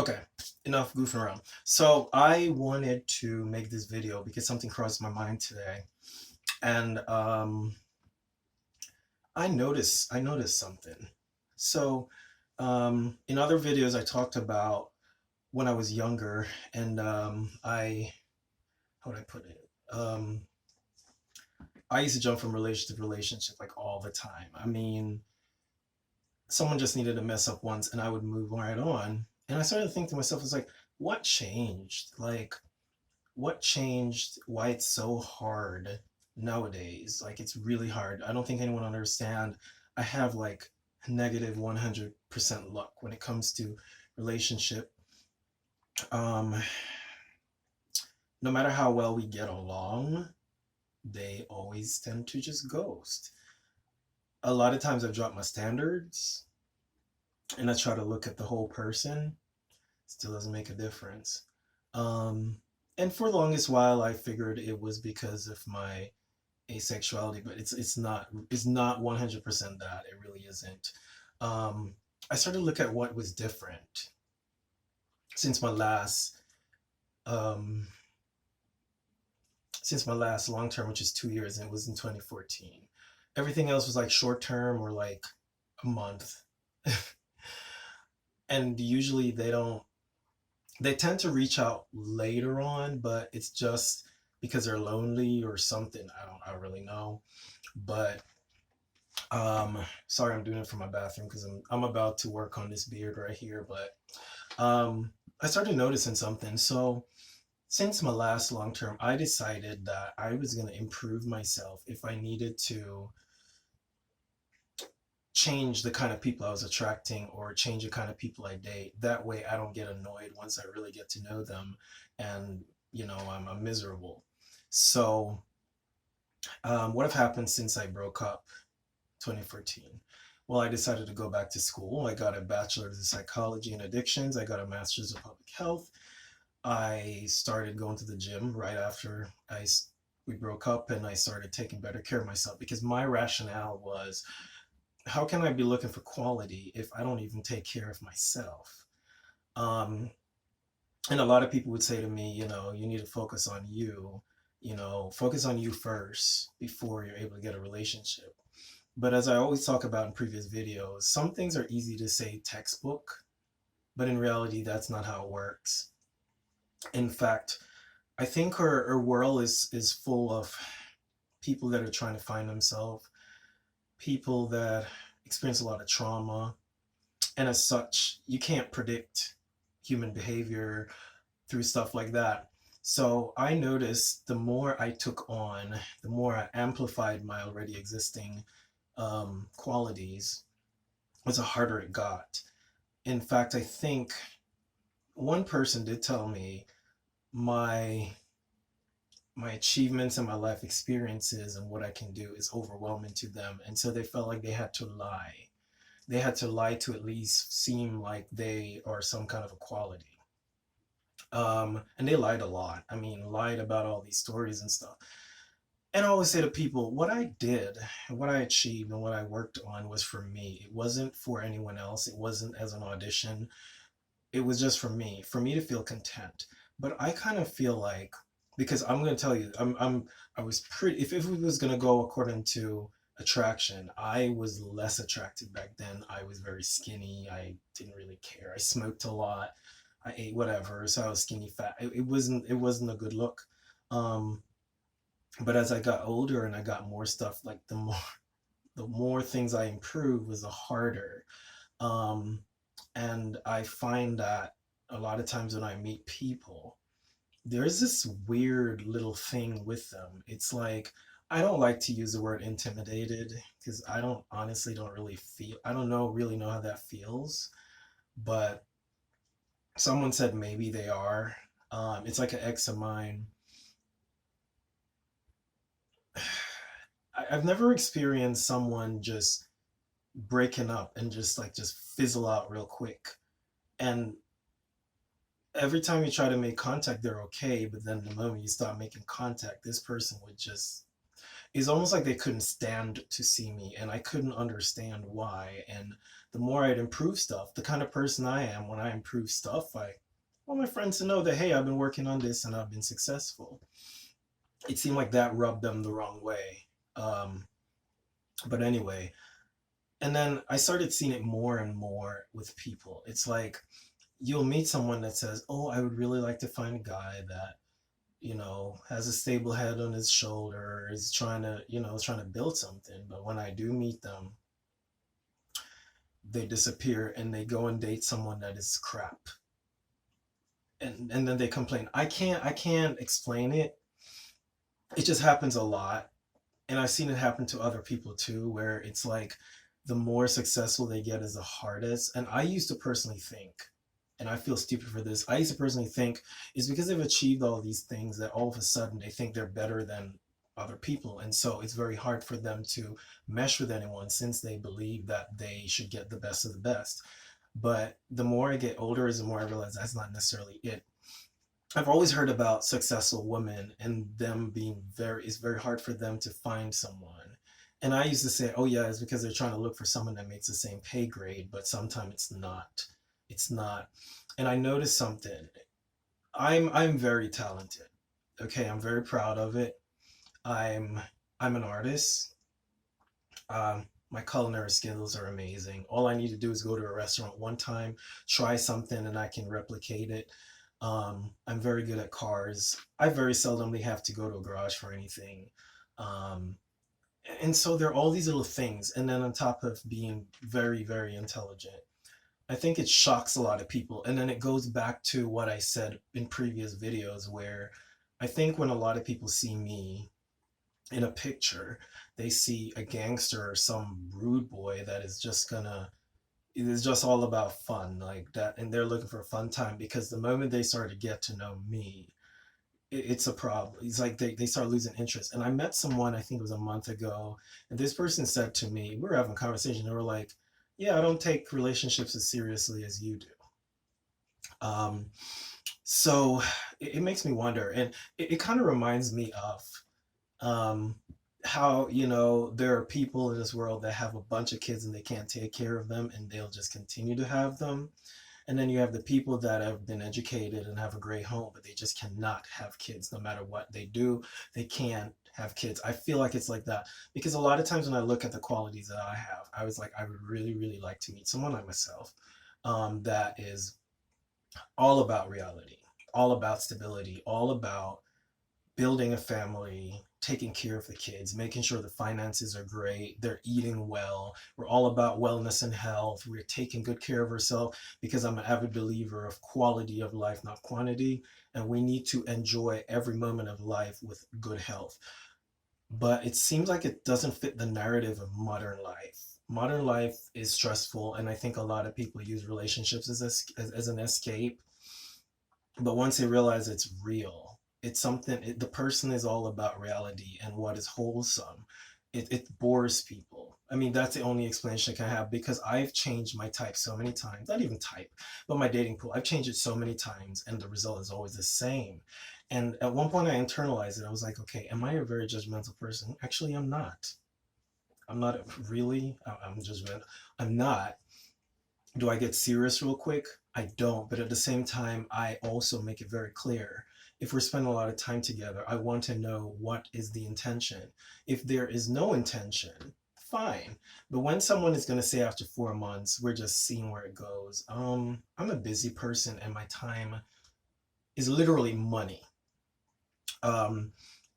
Okay, enough goofing around. So I wanted to make this video because something crossed my mind today, and I noticed something. So in other videos, I talked about when I was younger, and how would I put it? I used to jump from relationship to relationship like all the time. I mean, someone just needed to mess up once, and I would move right on. And I started to think to myself, it's like, what changed? Like, what changed, why it's so hard nowadays. Like it's really hard. I don't think anyone understand. I have like negative 100% luck when it comes to relationship. um no matter how well we get along, they always tend to just ghost. A lot of times I've dropped my standards and I try to look at the whole person. Still doesn't make a difference. um and for the longest while I figured it was because of my asexuality, but it's not 100% that. It really isn't. Um, I started to look at what was different since my last um, since my last long term, which is 2 years, and it was in 2014. Everything else was like short term or like a month, and usually they don't. They tend to reach out later on, but it's just because they're lonely or something. I don't really know, but sorry, I'm doing it from my bathroom because I'm about to work on this beard right here. But I started noticing something. So since my last long term, I decided that I was gonna improve myself if I needed to change the kind of people I was attracting or change the kind of people I date. That way I don't get annoyed once I really get to know them, and I'm miserable. So what have happened since I broke up 2014? Well, I decided to go back to school. I got a bachelor's in psychology and addictions. I got a master's in public health. I started going to the gym right after we broke up, and I started taking better care of myself because my rationale was, how can I be looking for quality if I don't even take care of myself? Um, and a lot of people would say to me, you need to focus on you, focus on you first before you're able to get a relationship. But as I always talk about in previous videos, some things are easy to say textbook, but in reality, that's not how it works. In fact, I think our world is full of people that are trying to find themselves, people that experience a lot of trauma, and as such, you can't predict human behavior through stuff like that. So I noticed the more I took on, the more I amplified my already existing qualities, was the harder it got. In fact, I think one person did tell me my my achievements and my life experiences and what I can do is overwhelming to them. And so they felt like they had to lie. They had to lie to at least seem like they are some kind of equality. And they lied a lot. I mean, lied about all these stories and stuff. And I always say to people, what I did, what I achieved, and what I worked on was for me. It wasn't for anyone else. It wasn't as an audition. It was just for me to feel content. But I kind of feel like, because I'm going to tell you, I was pretty, if it was going to go according to attraction, I was less attractive back then. I was very skinny. I didn't really care. I smoked a lot. I ate whatever. So I was skinny fat. It wasn't a good look. Um, but as I got older and I got more stuff, like the more things I improved was the harder. Um, and I find that a lot of times when I meet people, there's this weird little thing with them. It's like, I don't like to use the word intimidated because I don't honestly don't really feel, I don't know really know how that feels, but someone said maybe they are. It's like an ex of mine. I've never experienced someone just breaking up and just fizzle out real quick. And every time you try to make contact, they're okay, but then the moment you stop making contact, this person would just, It's almost like they couldn't stand to see me, and I couldn't understand why. And the more I'd improve stuff, the kind of person I am, when I improve stuff, I want my friends to know that, hey, I've been working on this and I've been successful. It seemed like that rubbed them the wrong way. Um, but anyway, and then I started seeing it more and more with people. It's like you'll meet someone that says, oh, I would really like to find a guy that, has a stable head on his shoulder, is trying to, trying to build something. But when I do meet them, they disappear and they go and date someone that is crap. And then they complain. I can't explain it. It just happens a lot. And I've seen it happen to other people too, where it's like the more successful they get is the hardest. And I used to personally think, and I feel stupid for this, I used to personally think it's because they've achieved all these things that all of a sudden they think they're better than other people. And so it's very hard for them to mesh with anyone since they believe that they should get the best of the best. But the more I get older is the more I realize that's not necessarily it. I've always heard about successful women and them being it's very hard for them to find someone. And I used to say, oh yeah, it's because they're trying to look for someone that makes the same pay grade, but sometimes it's not. It's not. And I noticed something. I'm very talented. Okay, I'm very proud of it. I'm I'm an artist. My culinary skills are amazing. All I need to do is go to a restaurant one time, try something, and I can replicate it. I'm very good at cars. I very seldomly have to go to a garage for anything. Um, and so there are all these little things. And then on top of being very, very intelligent, I think it shocks a lot of people. And then it goes back to what I said in previous videos, where I think when a lot of people see me in a picture, they see a gangster or some rude boy that is just gonna, it is just all about fun like that, and they're looking for a fun time. Because the moment they start to get to know me, it's a problem. It's like they start losing interest. And I met someone, I think it was a month ago, and this person said to me, we were having a conversation, they were like, yeah, I don't take relationships as seriously as you do. um, so it makes me wonder, and it kind of reminds me of um, how, there are people in this world that have a bunch of kids and they can't take care of them and they'll just continue to have them. And then you have the people that have been educated and have a great home, but they just cannot have kids. No matter what they do, they can't have kids. I feel like it's like that because a lot of times when I look at the qualities that I have, I was like, I would really, really like to meet someone like myself, that is all about reality, all about stability, all about building a family, taking care of the kids, making sure the finances are great, they're eating well. We're all about wellness and health. We're taking good care of ourselves because I'm an avid believer of quality of life, not quantity. And we need to enjoy every moment of life with good health. But it seems like it doesn't fit the narrative of modern life. Modern life is stressful, and I think a lot of people use relationships as an escape. But once they realize it's real, it's something, the person is all about reality and what is wholesome. It bores people. I mean, that's the only explanation I can have because I've changed my type so many times. Not even type, but my dating pool. I've changed it so many times and the result is always the same. And at one point I internalized it. I was like, okay, am I a very judgmental person? Actually, I'm not. I'm not really. I'm judgmental. I'm not. Do I get serious real quick? I don't. But at the same time, I also make it very clear. If we're spending a lot of time together, I want to know what is the intention. If there is no intention, fine. But when someone is going to say after 4 months, we're just seeing where it goes. I'm a busy person and my time is literally money. Um,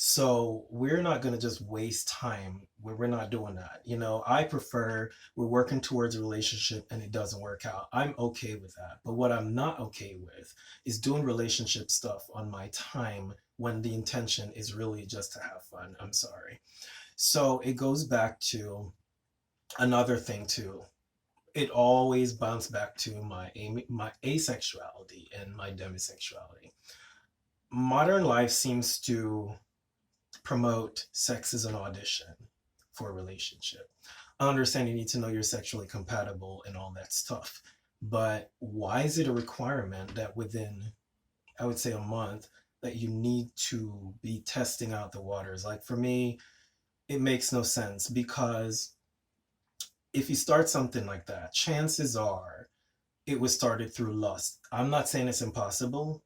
so we're not going to just waste time where we're not doing that. I prefer we're working towards a relationship and it doesn't work out. I'm okay with that. But what I'm not okay with is doing relationship stuff on my time when the intention is really just to have fun. I'm sorry. So it goes back to another thing too. It always bounced back to my asexuality and my demisexuality. Modern life seems to promote sex as an audition for a relationship. I understand you need to know you're sexually compatible and all that stuff, but why is it a requirement that within, I would say, a month, that you need to be testing out the waters? Like for me, it makes no sense because if you start something like that, chances are it was started through lust. I'm not saying it's impossible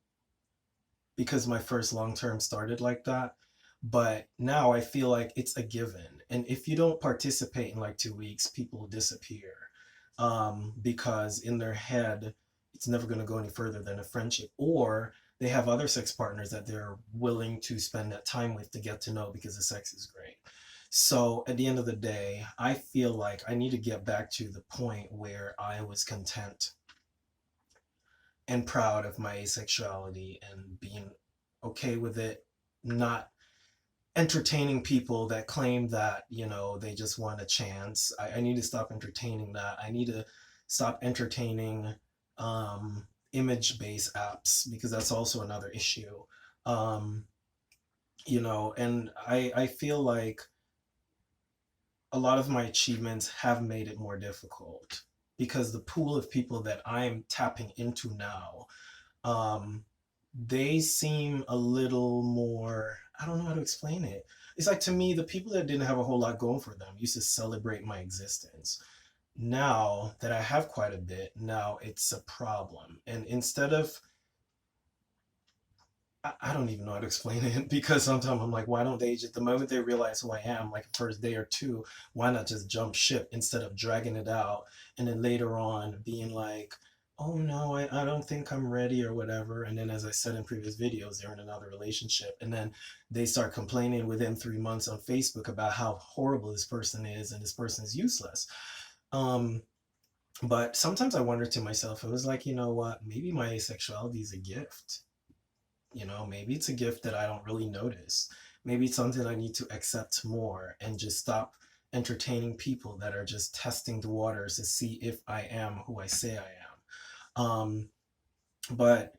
because my first long term started like that, but now I feel like it's a given. And if you don't participate in like 2 weeks, people disappear because in their head, it's never going to go any further than a friendship, or they have other sex partners that they're willing to spend that time with to get to know because the sex is great. So at the end of the day, I feel like I need to get back to the point where I was content and proud of my asexuality and being okay with it, not entertaining people that claim that, they just want a chance. I need to stop entertaining that. I need to stop entertaining image based apps because that's also another issue. Um, and I feel like a lot of my achievements have made it more difficult because the pool of people that I'm tapping into now, um, they seem a little more, I don't know how to explain it. It's like to me, the people that didn't have a whole lot going for them used to celebrate my existence. Now that I have quite a bit, now it's a problem. And instead of I don't even know how to explain it because sometimes I'm like, why don't they just, the moment they realize who I am, like first day or two, why not just jump ship instead of dragging it out and then later on being like, oh no, I don't think I'm ready or whatever. And then, as I said in previous videos, they're in another relationship. And then they start complaining within 3 months on Facebook about how horrible this person is and this person is useless. Um, but sometimes I wonder to myself, I was like, you know what, maybe my asexuality is a gift. Maybe it's a gift that I don't really notice. Maybe it's something I need to accept more and just stop entertaining people that are just testing the waters to see if I am who I say I am. But,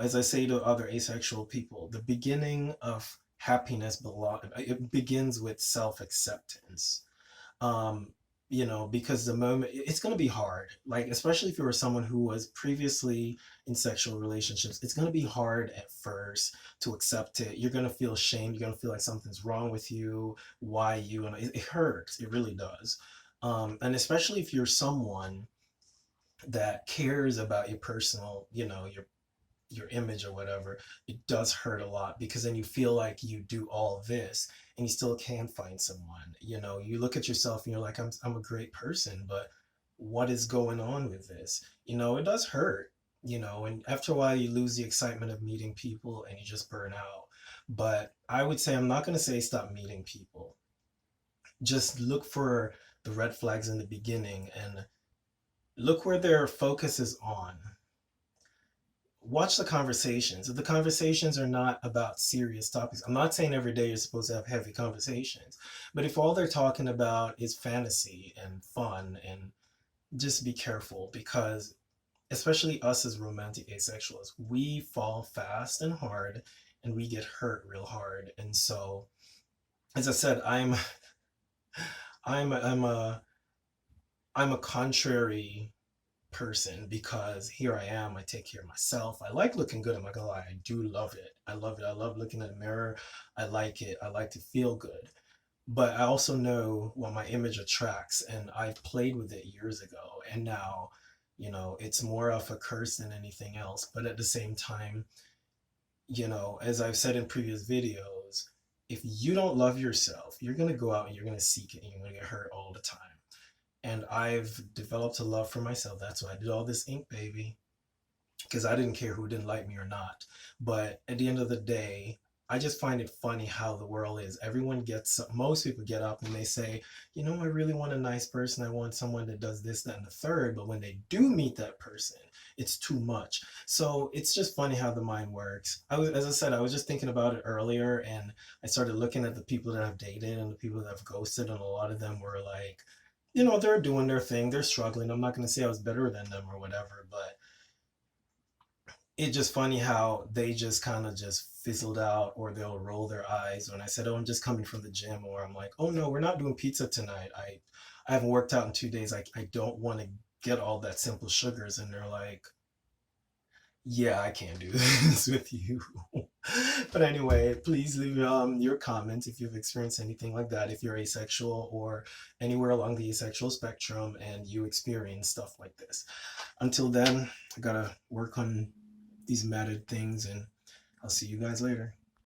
as I say to other asexual people, the beginning of happiness it begins with self acceptance. um because the moment it's going to be hard, like especially if you were someone who was previously in sexual relationships, it's going to be hard at first to accept it. You're going to feel shame, you're going to feel like something's wrong with you, why you, and it hurts, it really does. And especially if you're someone that cares about your personal, your image or whatever, it does hurt a lot because then you feel like you do all this and you still can't find someone. You look at yourself and you're like, I'm a great person, but what is going on with this? It does hurt, and after a while you lose the excitement of meeting people and you just burn out. But I would say, I'm not going to say stop meeting people. Just look for the red flags in the beginning and look where their focus is on. Watch the conversations. If the conversations are not about serious topics, I'm not saying every day you're supposed to have heavy conversations, but if all they're talking about is fantasy and fun, and just be careful because especially us as romantic asexuals, we fall fast and hard and we get hurt real hard. And so, as I said, I'm I'm a I'm a contrary person because here I am. I take care of myself. I like looking good. I'm not gonna lie. I do love it. I love it. I love looking in the mirror. I like it. I like to feel good. But I also know what my image attracts, and I've played with it years ago. And now, it's more of a curse than anything else. But at the same time, as I've said in previous videos, if you don't love yourself, you're gonna go out and you're gonna seek it and you're gonna get hurt all the time. And I've developed a love for myself. That's why I did all this ink, baby, because I didn't care who didn't like me or not. But at the end of the day, I just find it funny how the world is. Most people get up and they say, I really want a nice person. I want someone that does this, that, and the third. But when they do meet that person, it's too much. So it's just funny how the mind works. As I said, I was just thinking about it earlier, and I started looking at the people that I've dated and the people that I've ghosted, and a lot of them were like, they're doing their thing, they're struggling. I'm not going to say I was better than them or whatever, but it's just funny how they just kind of just fizzled out, or they'll roll their eyes when I said, "Oh, I'm just coming from the gym," or I'm like, "Oh no, we're not doing pizza tonight. I haven't worked out in 2 days. I don't want to get all that simple sugars," and they're like, Yeah, I can't do this with you. But anyway, please leave your comments if you've experienced anything like that, if you're asexual or anywhere along the asexual spectrum and you experience stuff like this. Until then, I gotta work on these matted things, and I'll see you guys later.